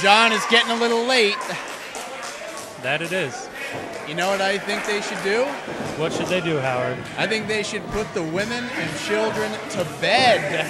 John, it's getting a little late. That it is. You know what I think they should do? What should they do, Howard? I think they should put the women and children to bed.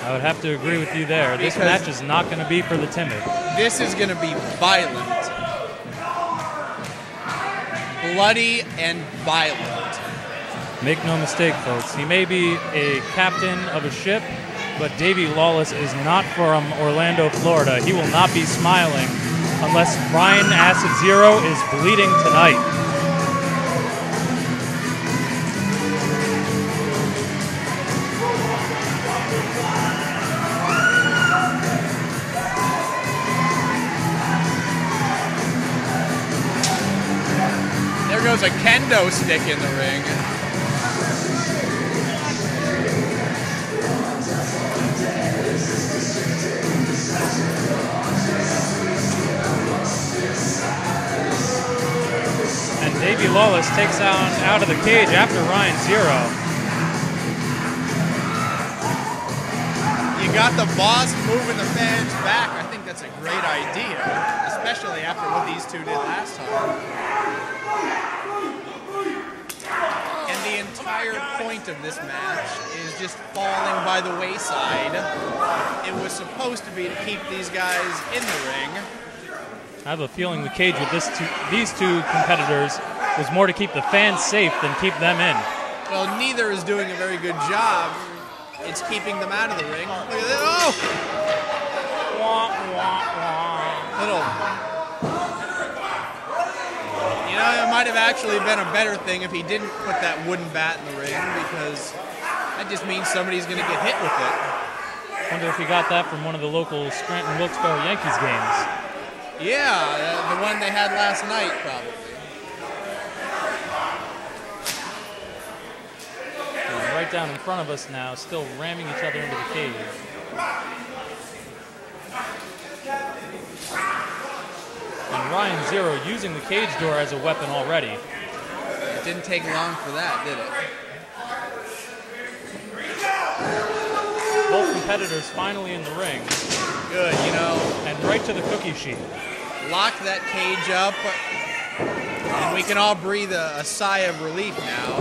I would have to agree with you there. This match is not going to be for the timid. This is going to be violent. Bloody and violent. Make no mistake, folks. He may be a captain of a ship, but Davey Lawless is not from Orlando, Florida. He will not be smiling unless Ryan Acid Zero is bleeding tonight. There goes a kendo stick in the ring. Davey Lawless takes out of the cage after Ryan Zero. You got the boss moving the fans back. I think that's a great idea, especially after what these two did last time. And the entire point of this match is just falling by the wayside. It was supposed to be to keep these guys in the ring. I have a feeling the cage with these two competitors was more to keep the fans safe than keep them in. Well, neither is doing a very good job. It's keeping them out of the ring. Look at that. Oh! Wah, wah, wah. Little. You know, it might have actually been a better thing if he didn't put that wooden bat in the ring, because that just means somebody's going to get hit with it. Wonder if he got that from one of the local Scranton Wilkes-Barre Yankees games. Yeah, the one they had last night, probably. He's right down in front of us now, still ramming each other into the cage. And Ryan Zero using the cage door as a weapon already. It didn't take long for that, did it? Both competitors finally in the ring. Good, you know. And right to the cookie sheet. Lock that cage up, and we can all breathe a sigh of relief now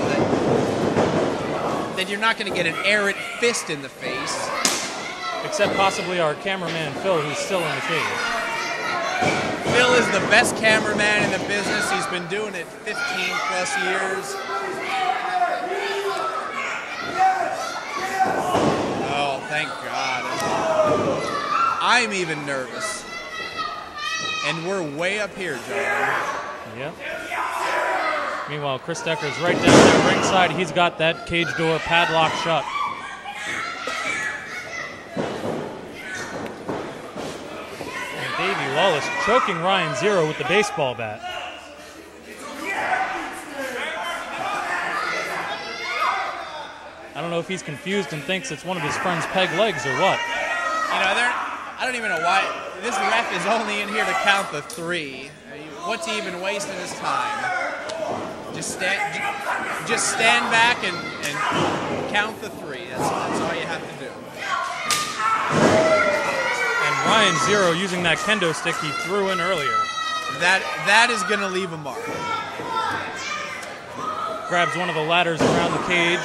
that you're not going to get an errant fist in the face. Except possibly our cameraman Phil, who's still in the cage. Phil is the best cameraman in the business. He's been doing it 15 plus years. Oh, thank God. I'm even nervous. And we're way up here, John. Yep. Meanwhile, Chris Decker's right down there ringside. He's got that cage door padlocked shut. And Davey Lawless choking Ryan Zero with the baseball bat. I don't know if he's confused and thinks it's one of his friend's peg legs or what. You know, I don't even know why. This ref is only in here to count the 3. What's he even wasting his time? Just stand back and count the 3. That's all you have to do. And Ryan Zero using that kendo stick he threw in earlier. That is going to leave a mark. Grabs one of the ladders around the cage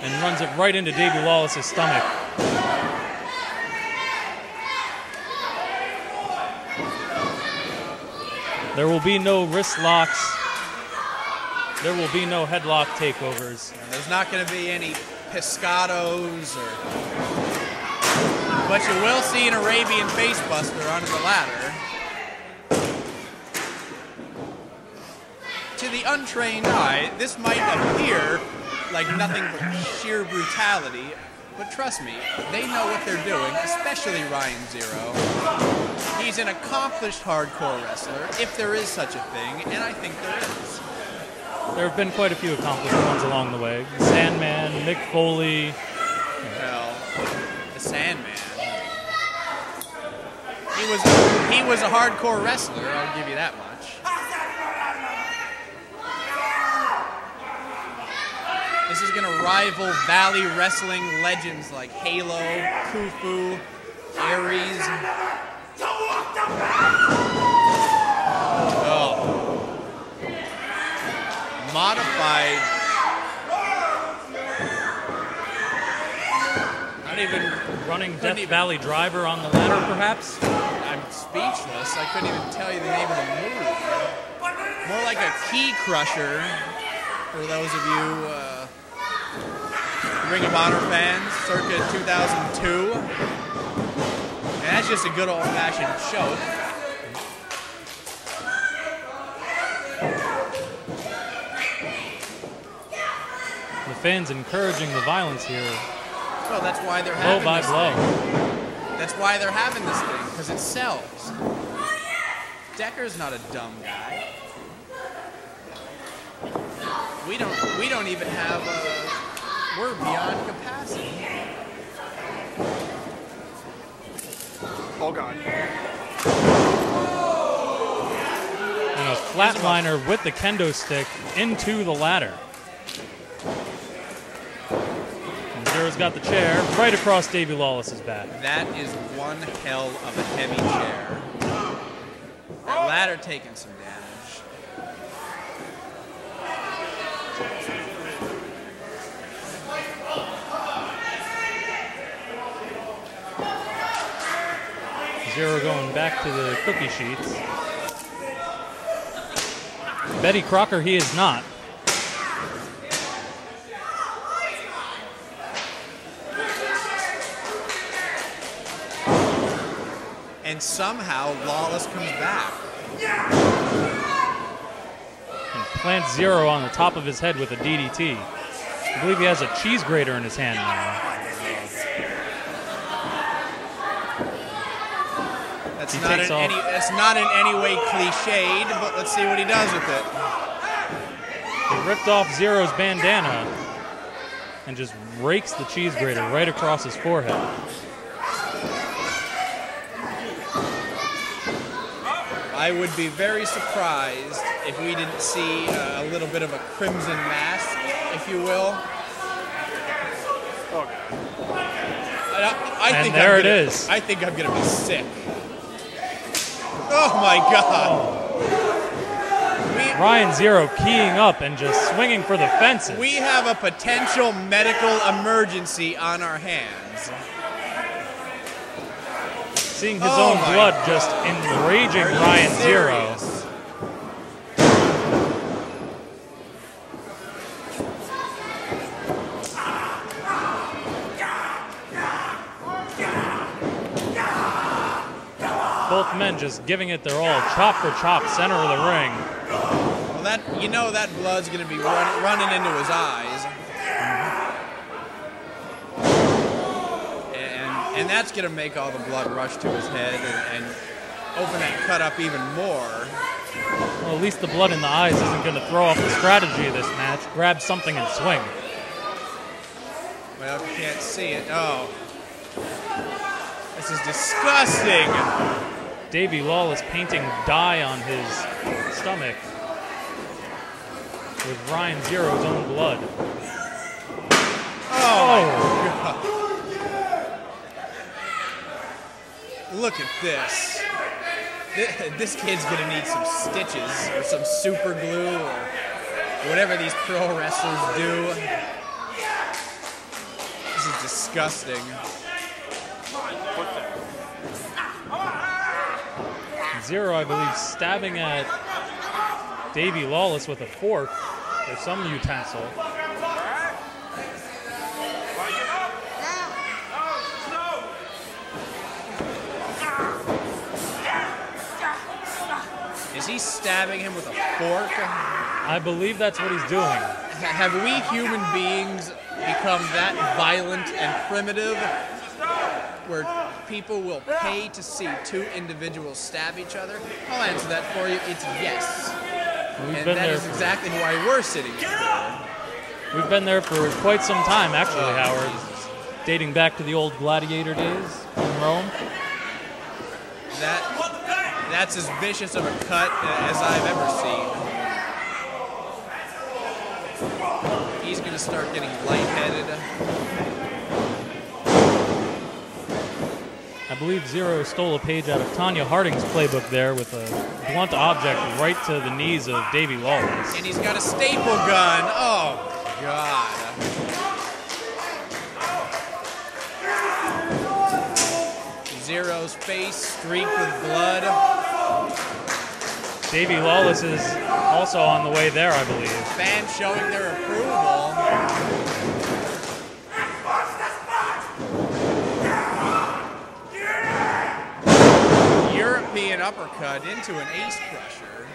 and runs it right into Davey Lawless' stomach. There will be no wrist locks. There will be no headlock takeovers. There's not going to be any pescados, but you will see an Arabian facebuster onto the ladder. To the untrained eye, this might appear like nothing but sheer brutality, but trust me, they know what they're doing, especially Ryan Zero. He's an accomplished hardcore wrestler, if there is such a thing, and I think there is. There have been quite a few accomplished ones along the way. Sandman, Mick Foley. Well, the Sandman. He was a hardcore wrestler, I'll give you that much. This is going to rival Valley Wrestling legends like Halo, Khufu, Aries. modified. Not even running Death Valley Driver on the ladder, perhaps? I'm speechless. I couldn't even tell you the name of the move. More like a key crusher for those of you Ring of Honor fans, circa 2002. And that's just a good old-fashioned choke. The fans encouraging the violence here. Well, that's why they're having blow by blow. That's why they're having this thing, because it sells. Decker's not a dumb guy. We don't even have we're beyond capacity. Oh God. And a flatliner with the kendo stick into the ladder. Zero's got the chair right across Davey Lawless's back. That is one hell of a heavy chair. That ladder taking some damage. Zero going back to the cookie sheets. Betty Crocker, he is not. And somehow Lawless comes back. And plants Zero on the top of his head with a DDT. I believe he has a cheese grater in his hand now. That's not in any way cliched, but let's see what he does with it. He ripped off Zero's bandana and just rakes the cheese grater right across his forehead. I would be very surprised if we didn't see a little bit of a crimson mask, if you will. I think there it is. I think I'm gonna be sick. Oh my God! Ryan Zero keying up and just swinging for the fences. We have a potential medical emergency on our hands. Seeing his own blood just enraging Ryan Zero. Both men just giving it their all, chop for chop, center of the ring. Well, that blood's going to be running into his eyes. And that's going to make all the blood rush to his head and open that cut up even more. Well, at least the blood in the eyes isn't going to throw off the strategy of this match. Grab something and swing. Well, if you can't see it, oh. This is disgusting. Davey Lawless painting dye on his stomach with Ryan Zero's own blood. Oh. Look at this. This kid's gonna need some stitches or some super glue or whatever these pro wrestlers do. This is disgusting. Zero, I believe, stabbing at Davey Lawless with a fork or some utensil. Is he stabbing him with a fork? I believe that's what he's doing. Have we human beings become that violent and primitive where people will pay to see two individuals stab each other? I'll answer that for you. It's yes. And that is exactly why we're sitting here. We've been there for quite some time, actually, Howard. Dating back to the old gladiator days in Rome. That's as vicious of a cut as I've ever seen. He's going to start getting lightheaded. I believe Zero stole a page out of Tanya Harding's playbook there with a blunt object right to the knees of Davey Lawless. And he's got a staple gun. Oh, God. Zero's face streaked with blood. Davey Lawless is also on the way there, I believe. Fans showing their approval. European uppercut into an ace crusher.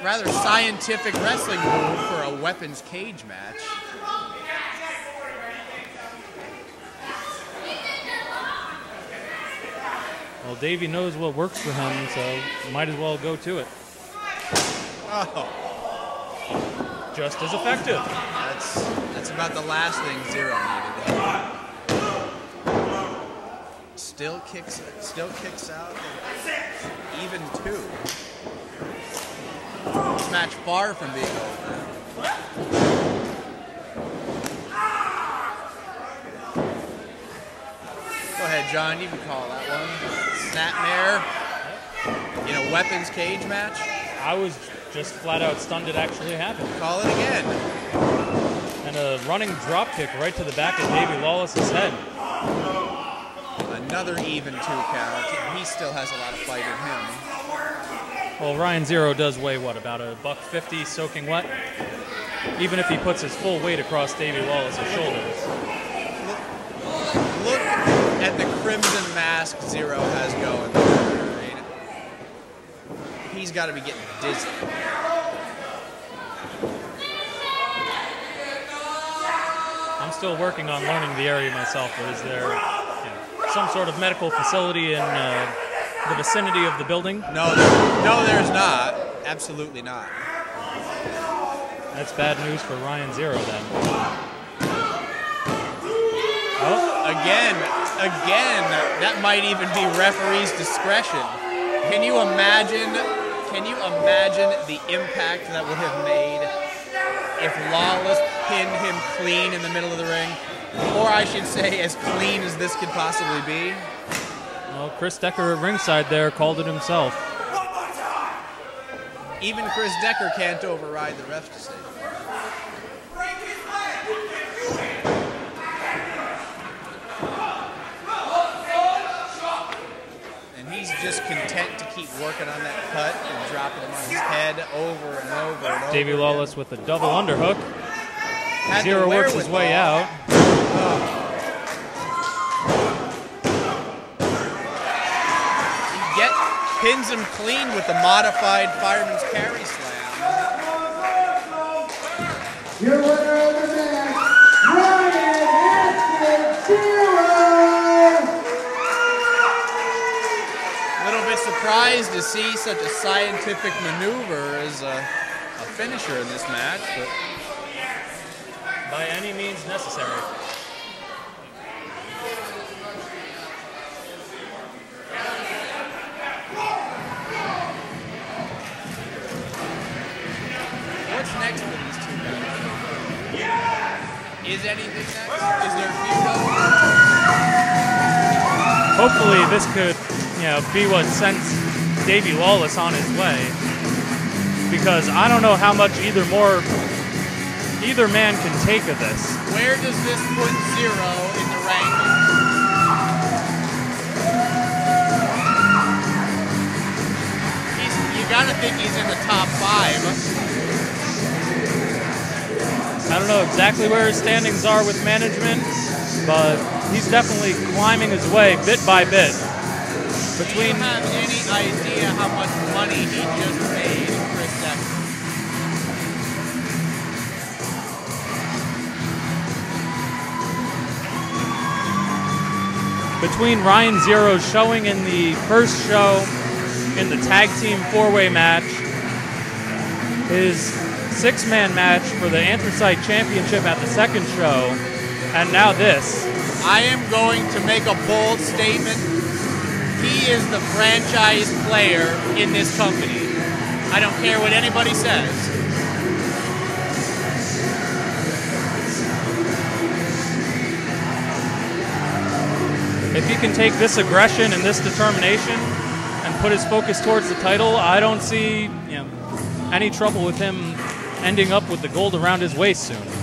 Rather scientific wrestling move for a weapons cage match. Well, Davey knows what works for him, so might as well go to it. Oh. Just as effective. That's about the last thing Zero needed. Still kicks out. Even two. This match far from being over. Go ahead, John. You can call that one. Snapmare in a weapons cage match. I was just flat out stunned it actually happened. Call it again. And a running drop kick right to the back of Davey Lawless's head. Another even 2 count. He still has a lot of fight in him. Well, Ryan Zero does weigh, what, about $150 soaking wet? Even if he puts his full weight across Davey Lawless's shoulders. Look at the crimson mask Zero has going there. Right? He's got to be getting dizzy. I'm still working on learning the area myself, but is there some sort of medical facility in the vicinity of the building? No, there's not. Absolutely not. That's bad news for Ryan Zero then. Oh, again, that might even be referee's discretion. Can you imagine the impact that would have made if Lawless pinned him clean in the middle of the ring? Or I should say, as clean as this could possibly be. Well, Chris Decker at ringside there called it himself. Even Chris Decker can't override the ref's decision. And he's just content to keep working on that cut and dropping him on his head over and over and over. Davey Lawless with a double underhook. Had Zero works his way out. Pins him clean with the modified fireman's carry slam. Your winner of the match, Ryan Zero. A little bit surprised to see such a scientific maneuver as a finisher in this match, but by any means necessary. what's next for these two guys? Is anything next? Is there a feud? Hopefully this could, be what sends Davey Lawless on his way. Because I don't know how much either man can take of this. Where does this put Zero in the rankings? You gotta think he's in the top 5. I don't know exactly where his standings are with management, but he's definitely climbing his way bit by bit. Do you have any idea how much money he just made, Chris Decker? Between Ryan Zero's showing in the first show in the tag team 4-way match, his 6-man match for the Anthracite Championship at the second show, and now this. I am going to make a bold statement. He is the franchise player in this company. I don't care what anybody says. if he can take this aggression and this determination and put his focus towards the title, I don't see any trouble with him ending up with the gold around his waist soon.